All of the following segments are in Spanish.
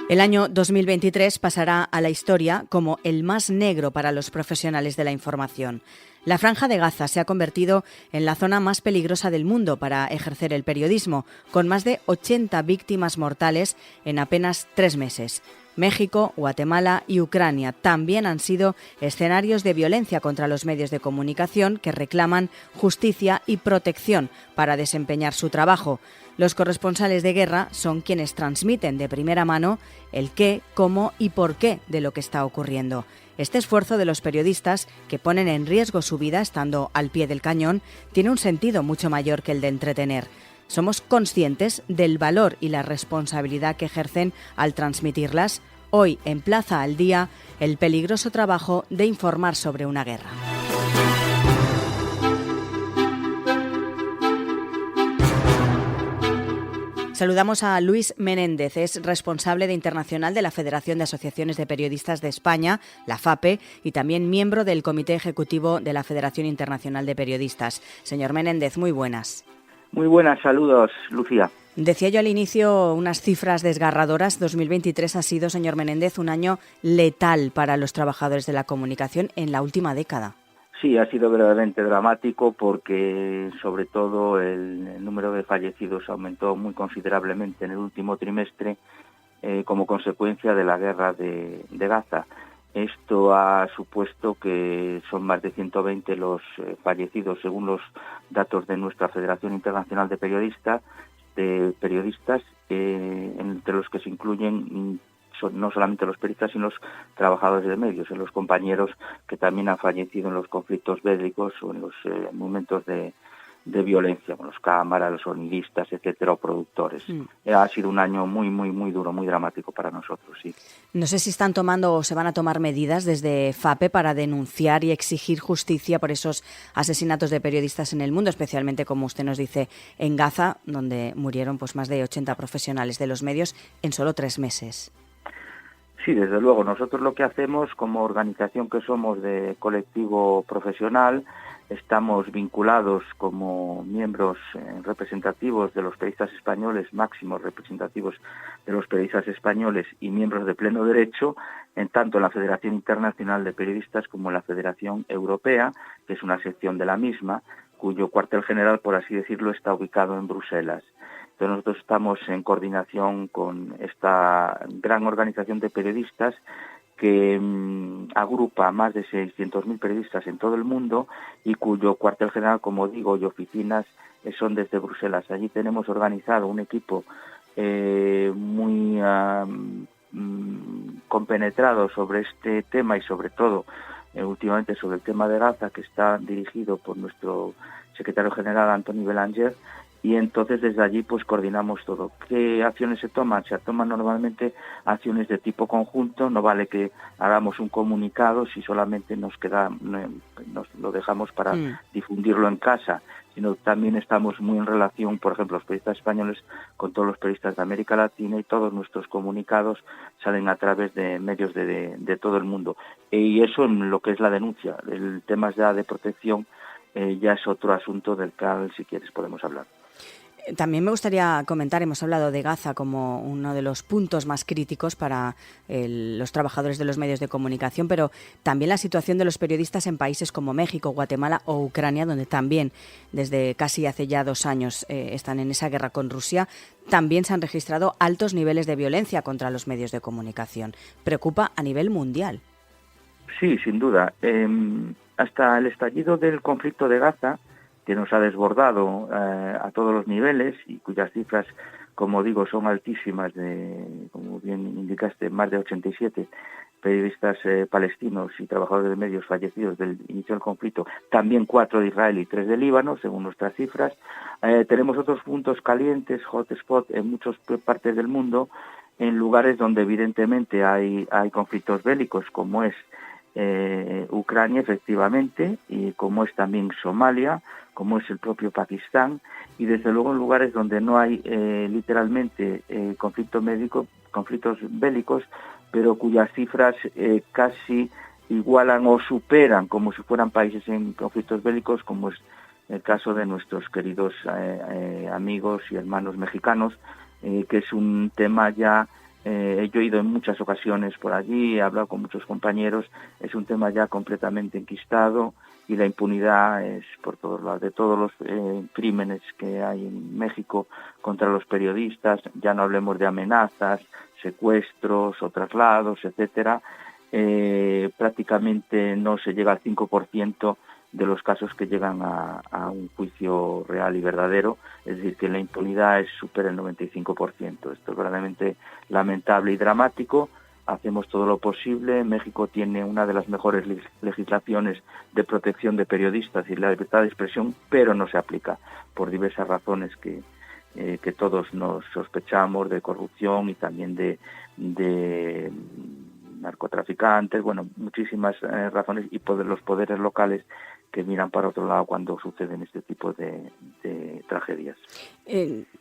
El año 2023 pasará a la historia como el más negro para los profesionales de la información. La Franja de Gaza se ha convertido en la zona más peligrosa del mundo para ejercer el periodismo, con más de 80 víctimas mortales en apenas 3 meses. México, Guatemala y Ucrania también han sido escenarios de violencia contra los medios de comunicación que reclaman justicia y protección para desempeñar su trabajo. Los corresponsales de guerra son quienes transmiten de primera mano el qué, cómo y por qué de lo que está ocurriendo. Este esfuerzo de los periodistas, que ponen en riesgo su vida estando al pie del cañón, tiene un sentido mucho mayor que el de entretener. ¿Somos conscientes del valor y la responsabilidad que ejercen al transmitirlas? Hoy, en Plaza al Día, el peligroso trabajo de informar sobre una guerra. Saludamos a Luis Menéndez, es responsable de Internacional de la Federación de Asociaciones de Periodistas de España, la FAPE, y también miembro del Comité Ejecutivo de la Federación Internacional de Periodistas. Señor Menéndez, muy buenas. Muy buenas, saludos, Lucía. Decía yo al inicio unas cifras desgarradoras. 2023 ha sido, señor Menéndez, un año letal para los trabajadores de la comunicación en la última década. Sí, ha sido verdaderamente dramático porque, sobre todo, el número de fallecidos aumentó muy considerablemente en el último trimestre como consecuencia de la guerra de Gaza. Esto ha supuesto que son más de 120 los fallecidos, según los datos de nuestra Federación Internacional de Periodistas, entre los que se incluyen no solamente los periodistas, sino los trabajadores de medios, los compañeros que también han fallecido en los conflictos bélicos o en los momentos de violencia, con los cámaras, los sonidistas, etcétera, o productores. Ha sido un año muy, muy, muy duro, muy dramático para nosotros, sí. No sé si están tomando o se van a tomar medidas desde FAPE para denunciar y exigir justicia por esos asesinatos de periodistas en el mundo, especialmente, como usted nos dice, en Gaza, donde murieron pues más de 80 profesionales de los medios en solo 3 meses. Sí, desde luego. Nosotros lo que hacemos como organización que somos de colectivo profesional, estamos vinculados como miembros representativos de los periodistas españoles, máximos representativos de los periodistas españoles y miembros de pleno derecho, en tanto en la Federación Internacional de Periodistas como en la Federación Europea, que es una sección de la misma, cuyo cuartel general, por así decirlo, está ubicado en Bruselas. Entonces nosotros estamos en coordinación con esta gran organización de periodistas que agrupa a más de 600.000 periodistas en todo el mundo y cuyo cuartel general, como digo, y oficinas son desde Bruselas. Allí tenemos organizado un equipo muy compenetrado sobre este tema y sobre todo últimamente sobre el tema de Gaza, que está dirigido por nuestro secretario general Antoni Belanger. Y entonces desde allí pues coordinamos todo. ¿Qué acciones se toman? Se toman normalmente acciones de tipo conjunto. No vale que hagamos un comunicado si solamente nos lo dejamos para difundirlo en casa, sino también estamos muy en relación, por ejemplo, los periodistas españoles con todos los periodistas de América Latina, y todos nuestros comunicados salen a través de medios de todo el mundo. Y eso en lo que es la denuncia. El tema ya de protección ya es otro asunto del cual, si quieres, podemos hablar. También me gustaría comentar, hemos hablado de Gaza como uno de los puntos más críticos para los trabajadores de los medios de comunicación, pero también la situación de los periodistas en países como México, Guatemala o Ucrania, donde también desde casi hace ya 2 años están en esa guerra con Rusia. También se han registrado altos niveles de violencia contra los medios de comunicación. Preocupa a nivel mundial. Sí, sin duda. Hasta el estallido del conflicto de Gaza, que nos ha desbordado a todos los niveles y cuyas cifras, como digo, son altísimas, como bien indicaste, más de 87 periodistas palestinos y trabajadores de medios fallecidos del inicio del conflicto, también 4 de Israel y 3 de Líbano, según nuestras cifras. Tenemos otros puntos calientes, hotspot, en muchas partes del mundo, en lugares donde evidentemente hay conflictos bélicos, como es Ucrania, efectivamente, y como es también Somalia, como es el propio Pakistán, y desde luego en lugares donde no hay literalmente conflictos bélicos, pero cuyas cifras casi igualan o superan, como si fueran países en conflictos bélicos, como es el caso de nuestros queridos amigos y hermanos mexicanos, que es un tema ya Yo he ido en muchas ocasiones por allí, he hablado con muchos compañeros, es un tema ya completamente enquistado y la impunidad es por todos lados, de todos los crímenes que hay en México contra los periodistas, ya no hablemos de amenazas, secuestros o traslados, etcétera, prácticamente no se llega al 5% de los casos que llegan a un juicio real y verdadero, es decir, que la impunidad supera el 95%. Esto es verdaderamente lamentable y dramático. Hacemos todo lo posible. México tiene una de las mejores legislaciones de protección de periodistas y la libertad de expresión, pero no se aplica por diversas razones que todos nos sospechamos, de corrupción y también de narcotraficantes, bueno, muchísimas razones, y los poderes locales que miran para otro lado cuando suceden este tipo de tragedias.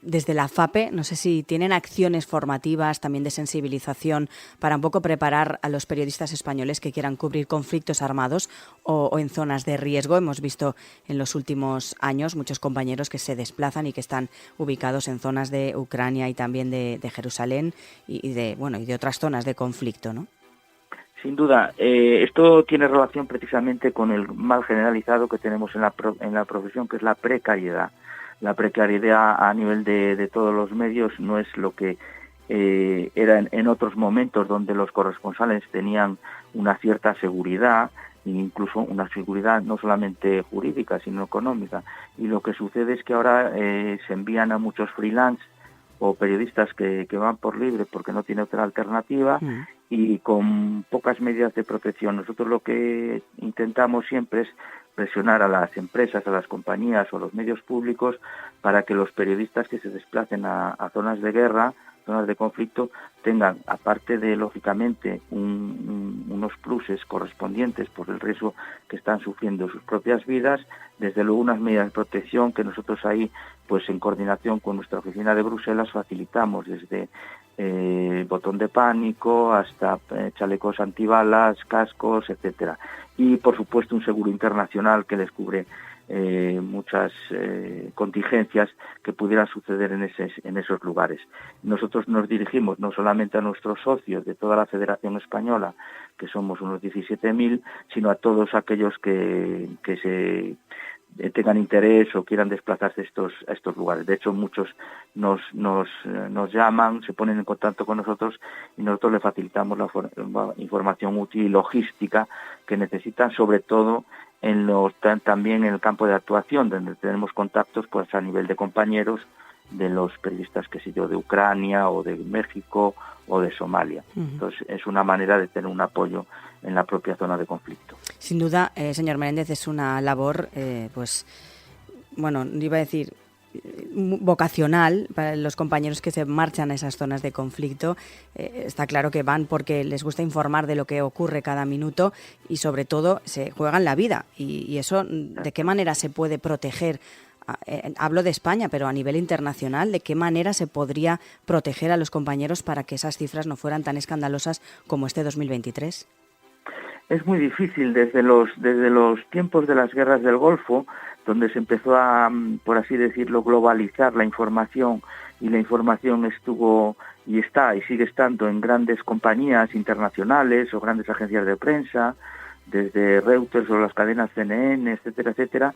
Desde la FAPE, no sé si tienen acciones formativas, también de sensibilización, para un poco preparar a los periodistas españoles que quieran cubrir conflictos armados o en zonas de riesgo. Hemos visto en los últimos años muchos compañeros que se desplazan y que están ubicados en zonas de Ucrania y también de Jerusalén y de otras zonas de conflicto, ¿no? Sin duda, esto tiene relación precisamente con el mal generalizado que tenemos en la profesión, que es la precariedad. La precariedad a nivel de todos los medios no es lo que era en otros momentos, donde los corresponsales tenían una cierta seguridad, incluso una seguridad no solamente jurídica, sino económica. Y lo que sucede es que ahora se envían a muchos freelance o periodistas que van por libre porque no tiene otra alternativa y con pocas medidas de protección. Nosotros lo que intentamos siempre es presionar a las empresas, a las compañías o a los medios públicos para que los periodistas que se desplacen a zonas de guerra, zonas de conflicto, tengan, aparte de, lógicamente, unos pluses correspondientes por el riesgo que están sufriendo sus propias vidas, desde luego unas medidas de protección que nosotros ahí, pues en coordinación con nuestra oficina de Bruselas, facilitamos desde botón de pánico hasta chalecos antibalas, cascos, etcétera. Y, por supuesto, un seguro internacional que les cubre muchas contingencias que pudieran suceder en esos lugares. Nosotros nos dirigimos no solamente a nuestros socios de toda la Federación Española, que somos unos 17.000, sino a todos aquellos que se tengan interés o quieran desplazarse a estos lugares. De hecho, muchos nos llaman, se ponen en contacto con nosotros y nosotros les facilitamos la información útil y logística que necesitan, sobre todo también en el campo de actuación, donde tenemos contactos pues a nivel de compañeros de los periodistas, qué sé yo, de Ucrania o de México o de Somalia. Entonces, es una manera de tener un apoyo en la propia zona de conflicto. Sin duda, señor Menéndez, es una labor, iba a decir, vocacional para los compañeros que se marchan a esas zonas de conflicto. Está claro que van porque les gusta informar de lo que ocurre cada minuto y, sobre todo, se juegan la vida. Y eso, ¿de qué manera se puede proteger? Hablo de España, pero a nivel internacional, ¿de qué manera se podría proteger a los compañeros para que esas cifras no fueran tan escandalosas como este 2023? Es muy difícil. Desde los tiempos de las guerras del Golfo, donde se empezó a, por así decirlo, globalizar la información, y la información estuvo y está y sigue estando en grandes compañías internacionales o grandes agencias de prensa, desde Reuters o las cadenas CNN, etcétera, etcétera,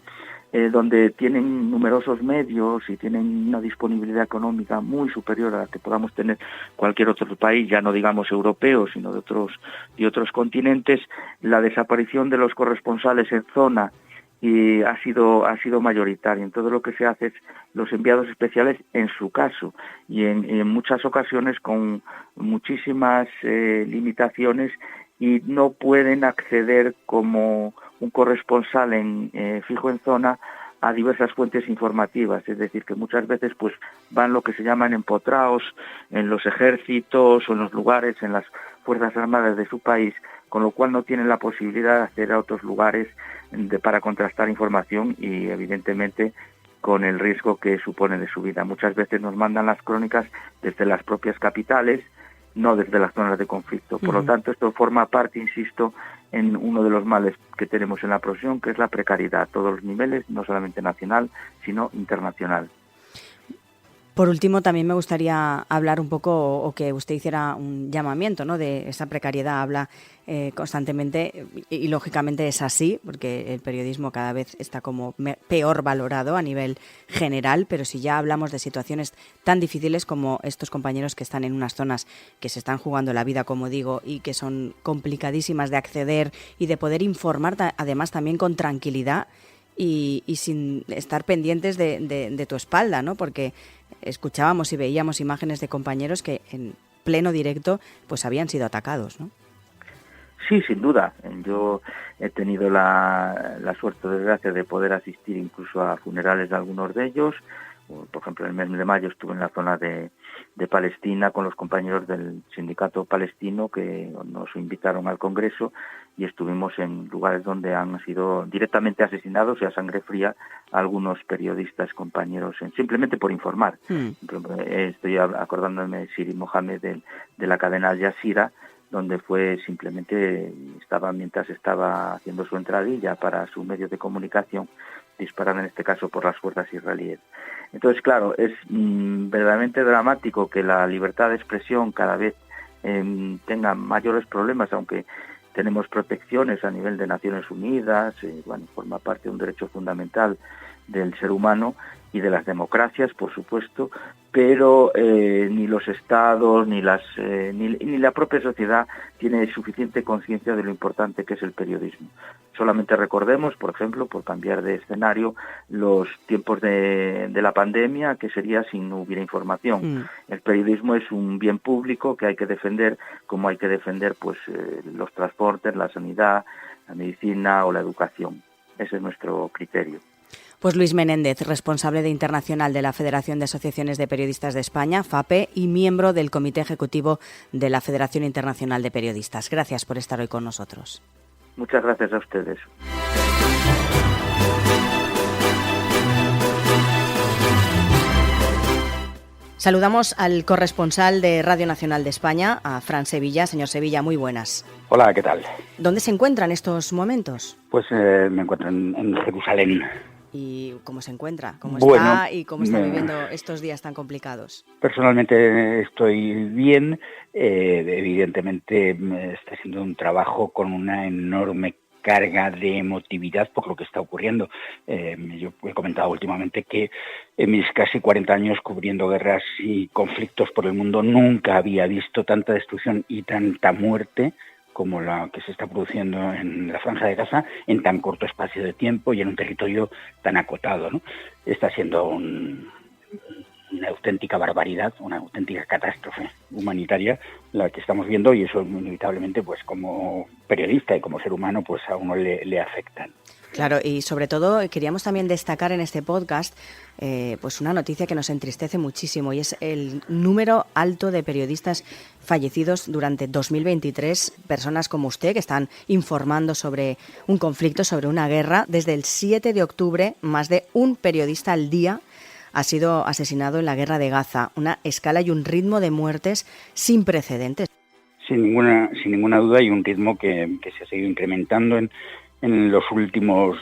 donde tienen numerosos medios y tienen una disponibilidad económica muy superior a la que podamos tener cualquier otro país, ya no digamos europeo, sino de otros continentes. La desaparición de los corresponsales en zona ha sido mayoritaria. Entonces lo que se hace es los enviados especiales, en su caso, y en muchas ocasiones con muchísimas limitaciones, y no pueden acceder como un corresponsal fijo en zona a diversas fuentes informativas. Es decir, que muchas veces pues van lo que se llaman empotrados en los ejércitos o en los lugares, en las Fuerzas Armadas de su país, con lo cual no tienen la posibilidad de acceder a otros lugares para contrastar información y, evidentemente, con el riesgo que supone de su vida. Muchas veces nos mandan las crónicas desde las propias capitales, no desde las zonas de conflicto. Por lo tanto, esto forma parte, insisto, en uno de los males que tenemos en la profesión, que es la precariedad a todos los niveles, no solamente nacional, sino internacional. Por último, también me gustaría hablar un poco, o que usted hiciera un llamamiento, ¿no?, de esa precariedad. Habla constantemente y lógicamente es así, porque el periodismo cada vez está como peor valorado a nivel general, pero si ya hablamos de situaciones tan difíciles como estos compañeros que están en unas zonas que se están jugando la vida, como digo, y que son complicadísimas de acceder y de poder informar, además también con tranquilidad y sin estar pendientes de tu espalda, ¿no?, porque escuchábamos y veíamos imágenes de compañeros que en pleno directo pues habían sido atacados, ¿no? Sí, sin duda. Yo he tenido la suerte o desgracia de poder asistir incluso a funerales de algunos de ellos. Por ejemplo, en el mes de mayo estuve en la zona de Palestina con los compañeros del sindicato palestino que nos invitaron al Congreso y estuvimos en lugares donde han sido directamente asesinados y a sangre fría algunos periodistas compañeros, simplemente por informar. Estoy acordándome de Siri Mohamed de la cadena Al Jazeera, donde fue simplemente, mientras estaba haciendo su entradilla para su medio de comunicación, disparada en este caso por las fuerzas israelíes. Entonces, claro, es verdaderamente dramático que la libertad de expresión cada vez tenga mayores problemas, aunque tenemos protecciones a nivel de Naciones Unidas, forma parte de un derecho fundamental del ser humano y de las democracias, por supuesto, pero ni los estados ni la propia sociedad tiene suficiente conciencia de lo importante que es el periodismo. Solamente recordemos, por ejemplo, por cambiar de escenario, los tiempos de la pandemia, que sería si no hubiera información. El periodismo es un bien público que hay que defender, como hay que defender los transportes, la sanidad, la medicina o la educación. Ese es nuestro criterio. Pues Luis Menéndez, responsable de internacional de la Federación de Asociaciones de Periodistas de España, FAPE, y miembro del Comité Ejecutivo de la Federación Internacional de Periodistas. Gracias por estar hoy con nosotros. Muchas gracias a ustedes. Saludamos al corresponsal de Radio Nacional de España, a Fran Sevilla. Señor Sevilla, muy buenas. Hola, ¿qué tal? ¿Dónde se encuentra en estos momentos? Pues me encuentro en Jerusalén. ¿Y cómo se encuentra? ¿Cómo está y cómo está viviendo estos días tan complicados? Personalmente estoy bien. Evidentemente está siendo un trabajo con una enorme carga de emotividad por lo que está ocurriendo. Yo he comentado últimamente que en mis casi 40 años cubriendo guerras y conflictos por el mundo nunca había visto tanta destrucción y tanta muerte como la que se está produciendo en la Franja de Gaza en tan corto espacio de tiempo y en un territorio tan acotado, ¿no? Está siendo una auténtica barbaridad, una auténtica catástrofe humanitaria la que estamos viendo, y eso inevitablemente, pues como periodista y como ser humano, pues a uno le afectan. Claro, y sobre todo queríamos también destacar en este podcast pues una noticia que nos entristece muchísimo, y es el número alto de periodistas fallecidos durante 2023, personas como usted que están informando sobre un conflicto, sobre una guerra. Desde el 7 de octubre, más de un periodista al día ha sido asesinado en la guerra de Gaza, una escala y un ritmo de muertes sin precedentes. Sin ninguna duda, y un ritmo que se ha seguido incrementando en los últimos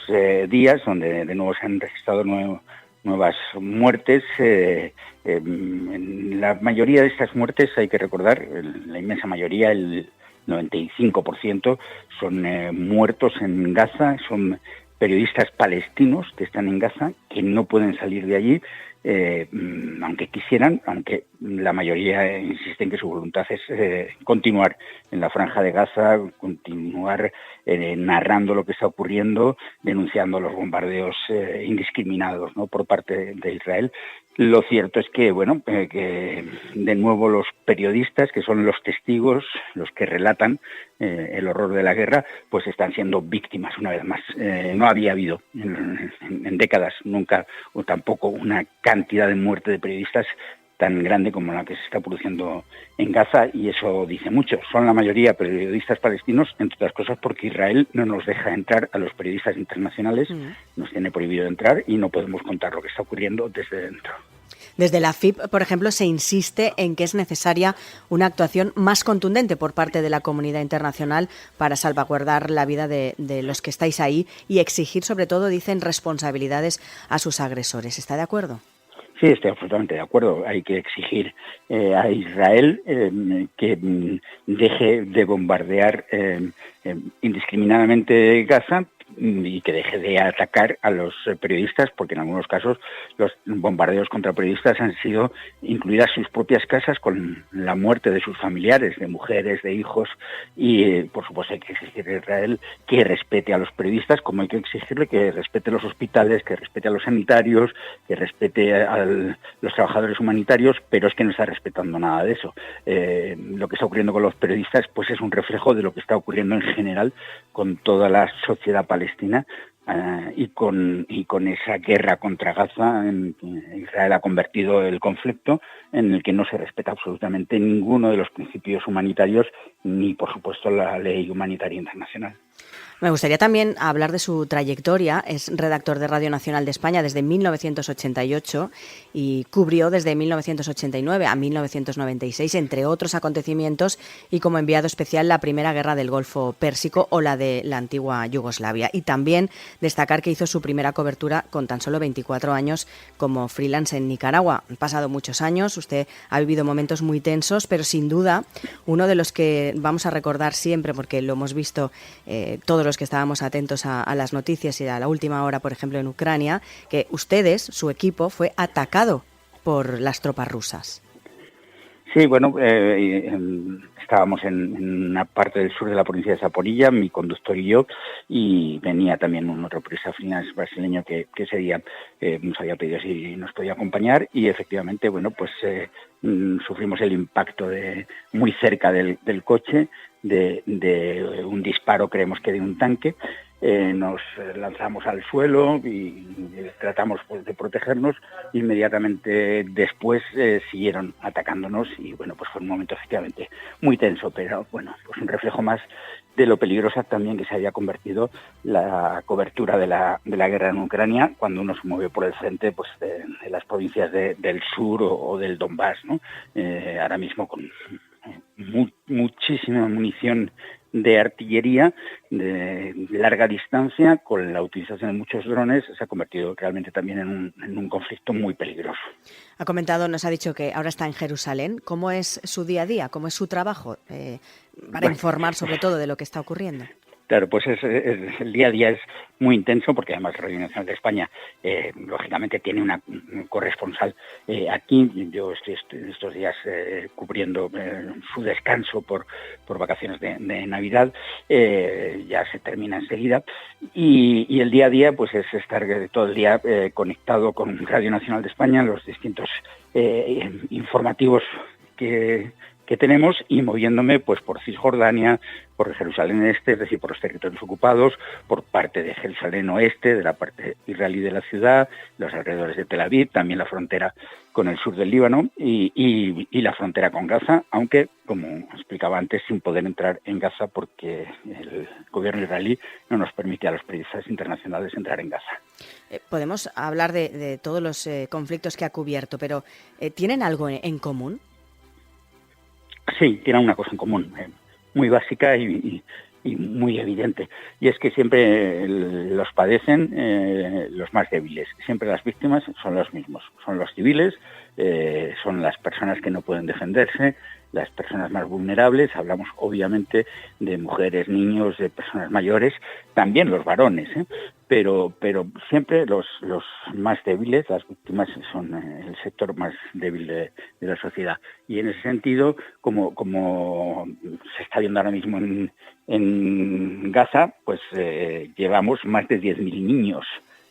días, donde de nuevo se han registrado nuevas muertes. En la mayoría de estas muertes, hay que recordar, la inmensa mayoría, el 95%, son muertos en Gaza, son periodistas palestinos que están en Gaza, que no pueden salir de allí, aunque quisieran, aunque la mayoría insiste en que su voluntad es continuar en la Franja de Gaza, continuar narrando lo que está ocurriendo, denunciando los bombardeos indiscriminados, ¿no?, por parte de Israel. Lo cierto es que, que de nuevo los periodistas, que son los testigos, los que relatan el horror de la guerra, pues están siendo víctimas una vez más. No había habido en décadas nunca o tampoco una cantidad de muerte de periodistas tan grande como la que se está produciendo en Gaza, y eso dice mucho. Son la mayoría periodistas palestinos, entre otras cosas porque Israel no nos deja entrar a los periodistas internacionales, nos tiene prohibido entrar y no podemos contar lo que está ocurriendo desde dentro. Desde la FIP, por ejemplo, se insiste en que es necesaria una actuación más contundente por parte de la comunidad internacional para salvaguardar la vida de los que estáis ahí y exigir, sobre todo, dicen, responsabilidades a sus agresores. ¿Está de acuerdo? Sí, estoy absolutamente de acuerdo. Hay que exigir a Israel que deje de bombardear indiscriminadamente Gaza y que deje de atacar a los periodistas, porque en algunos casos los bombardeos contra periodistas han sido incluidas sus propias casas con la muerte de sus familiares, de mujeres, de hijos, y por supuesto hay que exigir a Israel que respete a los periodistas, como hay que exigirle que respete los hospitales, que respete a los sanitarios, que respete a los trabajadores humanitarios, pero es que no está respetando nada de eso. Lo que está ocurriendo con los periodistas pues es un reflejo de lo que está ocurriendo en general con toda la sociedad palestina, y con esa guerra contra Gaza. Israel ha convertido el conflicto en el que no se respeta absolutamente ninguno de los principios humanitarios ni, por supuesto, la ley humanitaria internacional. Me gustaría también hablar de su trayectoria. Es redactor de Radio Nacional de España desde 1988 y cubrió desde 1989 a 1996, entre otros acontecimientos, y como enviado especial la Primera Guerra del Golfo Pérsico o la de la antigua Yugoslavia. Y también destacar que hizo su primera cobertura con tan solo 24 años como freelance en Nicaragua. Han pasado muchos años, usted ha vivido momentos muy tensos, pero sin duda uno de los que vamos a recordar siempre, porque lo hemos visto todos los que estábamos atentos a las noticias y a la última hora, por ejemplo, en Ucrania, que ustedes, su equipo, fue atacado por las tropas rusas. Sí, bueno, estábamos en una parte del sur de la provincia de Zaporilla, mi conductor y yo, y venía también un otro periodista freelance brasileño que ese día nos había pedido si nos podía acompañar, y efectivamente, bueno, pues sufrimos el impacto muy cerca del coche de un disparo, creemos que de un tanque. Nos lanzamos al suelo y tratamos pues de protegernos. Inmediatamente después siguieron atacándonos y bueno, pues fue un momento efectivamente muy tenso, pero bueno, pues un reflejo más de lo peligrosa también que se había convertido la cobertura de la guerra en Ucrania cuando uno se mueve por el frente pues de las provincias del sur o del Donbass, ¿no? Ahora mismo con muchísima munición de artillería de larga distancia, con la utilización de muchos drones, se ha convertido realmente también en un conflicto muy peligroso. Ha comentado, nos ha dicho que ahora está en Jerusalén. ¿Cómo es su día a día? ¿Cómo es su trabajo para informar sobre todo de lo que está ocurriendo? Claro, pues el día a día es muy intenso porque además Radio Nacional de España lógicamente tiene una corresponsal aquí. Yo estoy estos días cubriendo su descanso por vacaciones de Navidad. Ya se termina enseguida y el día a día pues es estar todo el día conectado con Radio Nacional de España, los distintos informativos que tenemos, y moviéndome pues por Cisjordania, por Jerusalén Este, es decir, por los territorios ocupados, por parte de Jerusalén Oeste, de la parte israelí de la ciudad, los alrededores de Tel Aviv, también la frontera con el sur del Líbano y la frontera con Gaza, aunque, como explicaba antes, sin poder entrar en Gaza porque el gobierno israelí no nos permite a los periodistas internacionales entrar en Gaza. Podemos hablar de todos los conflictos que ha cubierto, pero ¿tienen algo en común? Sí, tienen una cosa en común, muy básica y muy evidente, y es que siempre los padecen los más débiles. Siempre las víctimas son los mismos, son los civiles, son las personas que no pueden defenderse, las personas más vulnerables. Hablamos obviamente de mujeres, niños, de personas mayores, también los varones, pero siempre los más débiles, las víctimas, son el sector más débil de la sociedad. Y en ese sentido, como se está viendo ahora mismo en Gaza, pues llevamos más de 10.000 niños.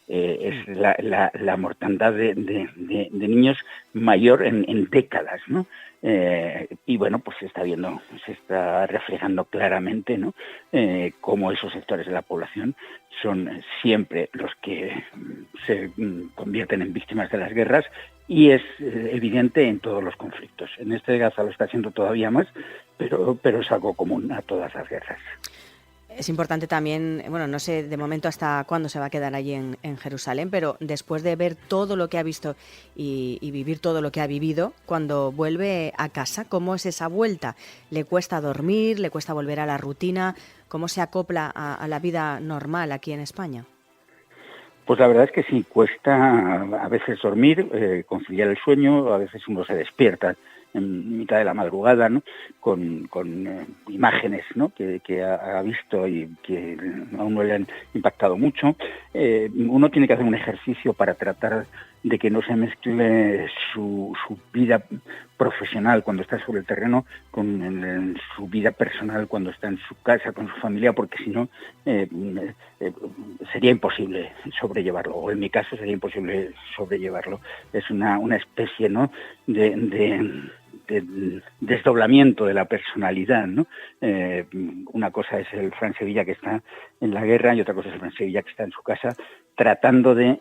Es la mortandad de niños mayor en décadas, ¿no? Y bueno, pues se está reflejando claramente, ¿no? Cómo esos sectores de la población son siempre los que se convierten en víctimas de las guerras, y es evidente en todos los conflictos. En este de Gaza lo está haciendo todavía más, pero es algo común a todas las guerras. Es importante también, bueno, no sé de momento hasta cuándo se va a quedar allí en Jerusalén, pero después de ver todo lo que ha visto y vivir todo lo que ha vivido, cuando vuelve a casa, ¿cómo es esa vuelta? ¿Le cuesta dormir? ¿Le cuesta volver a la rutina? ¿Cómo se acopla a la vida normal aquí en España? Pues la verdad es que sí, cuesta a veces dormir, conciliar el sueño, a veces uno se despierta en mitad de la madrugada, ¿no? con imágenes, ¿no? que ha visto y que a uno le han impactado mucho. Uno tiene que hacer un ejercicio para tratar de que no se mezcle su vida profesional cuando está sobre el terreno con su vida personal cuando está en su casa, con su familia, porque si no sería imposible sobrellevarlo, o en mi caso sería imposible sobrellevarlo. Es una especie, ¿no? de desdoblamiento de la personalidad, ¿no? Una cosa es el Fran Sevilla que está en la guerra y otra cosa es el Fran Sevilla que está en su casa tratando de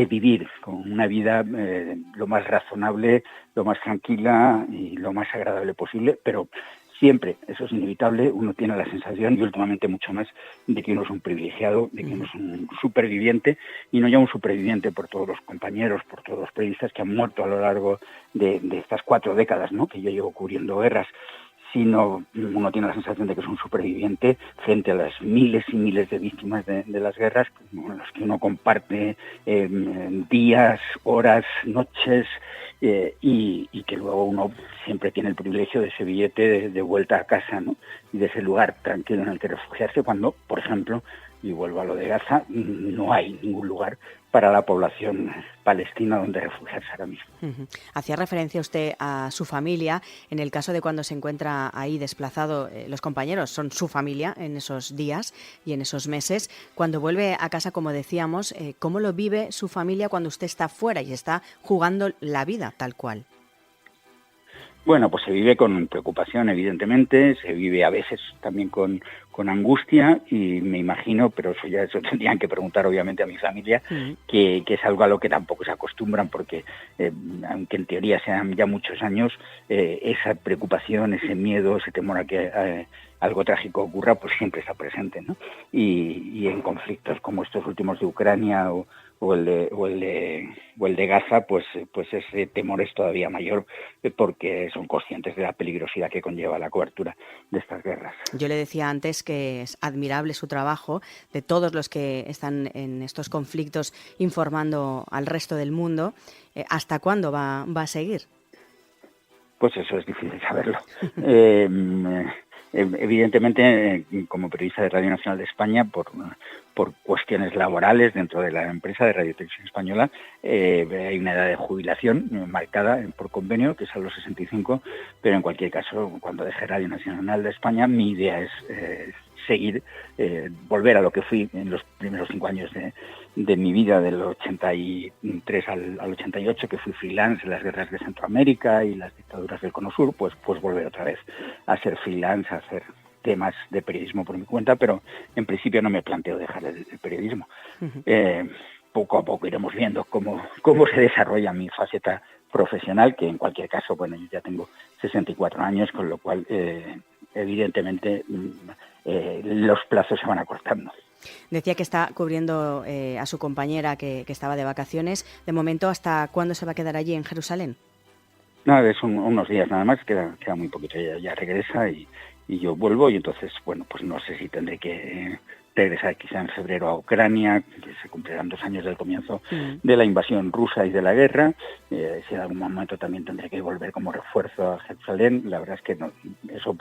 vivir con una vida lo más razonable, lo más tranquila y lo más agradable posible, pero siempre, eso es inevitable, uno tiene la sensación, y últimamente mucho más, de que uno es un privilegiado, de que uno es un superviviente, y no ya un superviviente por todos los compañeros, por todos los periodistas que han muerto a lo largo de estas 4 décadas, ¿no? que yo llevo cubriendo guerras, sino uno tiene la sensación de que es un superviviente frente a las miles y miles de víctimas de las guerras, con las que uno comparte días, horas, noches, y que luego uno siempre tiene el privilegio de ese billete de vuelta a casa, ¿no? Y de ese lugar tranquilo en el que refugiarse cuando, por ejemplo, y vuelvo a lo de Gaza, no hay ningún lugar para la población palestina donde refugiarse ahora mismo. Hacía referencia usted a su familia. En el caso de cuando se encuentra ahí desplazado, los compañeros son su familia en esos días y en esos meses. Cuando vuelve a casa, como decíamos, ¿cómo lo vive su familia cuando usted está fuera y está jugando la vida tal cual? Bueno, pues se vive con preocupación, evidentemente, se vive a veces también con angustia y me imagino, pero eso tendrían que preguntar obviamente a mi familia, que es algo a lo que tampoco se acostumbran porque, aunque en teoría sean ya muchos años, esa preocupación, ese miedo, ese temor a que algo trágico ocurra, pues siempre está presente, ¿no? Y en conflictos como estos últimos de Ucrania o el de Gaza, pues ese temor es todavía mayor porque son conscientes de la peligrosidad que conlleva la cobertura de estas guerras. Yo le decía antes que es admirable su trabajo de todos los que están en estos conflictos informando al resto del mundo. ¿Hasta cuándo va a seguir? Pues eso es difícil saberlo. Evidentemente, como periodista de Radio Nacional de España, por cuestiones laborales dentro de la empresa de Radio Televisión Española, hay una edad de jubilación marcada por convenio, que es a los 65, pero en cualquier caso, cuando deje Radio Nacional de España, mi idea es seguir, volver a lo que fui en los primeros 5 años de mi vida, del 83 al 88, que fui freelance en las guerras de Centroamérica y las dictaduras del Cono Sur, pues volver otra vez a ser freelance, a hacer temas de periodismo por mi cuenta, pero en principio no me planteo dejar el periodismo. Poco a poco iremos viendo cómo se desarrolla mi faceta profesional, que en cualquier caso, bueno, yo ya tengo 64 años, con lo cual evidentemente los plazos se van acortando. Decía que está cubriendo a su compañera que estaba de vacaciones. De momento, ¿hasta cuándo se va a quedar allí en Jerusalén? No, es unos días nada más, queda muy poquito, ya regresa y yo vuelvo y entonces, bueno, pues no sé si tendré que regresar quizá en febrero a Ucrania, que se cumplirán 2 años del comienzo de la invasión rusa y de la guerra. Si en algún momento también tendré que volver como refuerzo a Jerusalén. La verdad es que eso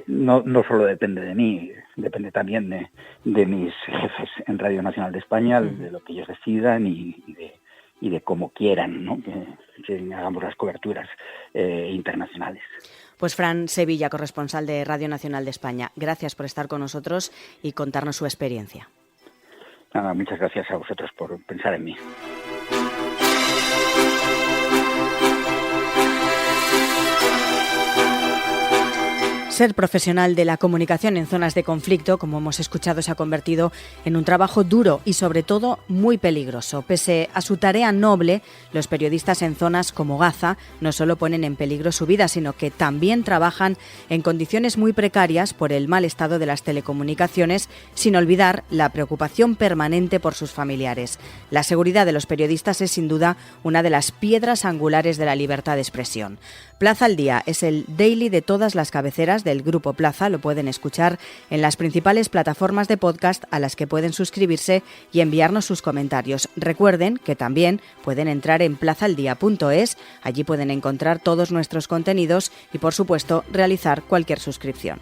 no solo depende de mí, depende también de mis jefes en Radio Nacional de España, de lo que ellos decidan y de cómo quieran, ¿no? que hagamos las coberturas internacionales. Pues Fran Sevilla, corresponsal de Radio Nacional de España, gracias por estar con nosotros y contarnos su experiencia. Nada, muchas gracias a vosotros por pensar en mí. Ser profesional de la comunicación en zonas de conflicto, como hemos escuchado, se ha convertido en un trabajo duro y, sobre todo, muy peligroso. Pese a su tarea noble, los periodistas en zonas como Gaza no solo ponen en peligro su vida, sino que también trabajan en condiciones muy precarias por el mal estado de las telecomunicaciones, sin olvidar la preocupación permanente por sus familiares. La seguridad de los periodistas es, sin duda, una de las piedras angulares de la libertad de expresión. Plaza al Día es el daily de todas las cabeceras del Grupo Plaza lo pueden escuchar en las principales plataformas de podcast a las que pueden suscribirse y enviarnos sus comentarios. Recuerden que también pueden entrar en plazaldía.es, allí pueden encontrar todos nuestros contenidos y, por supuesto, realizar cualquier suscripción.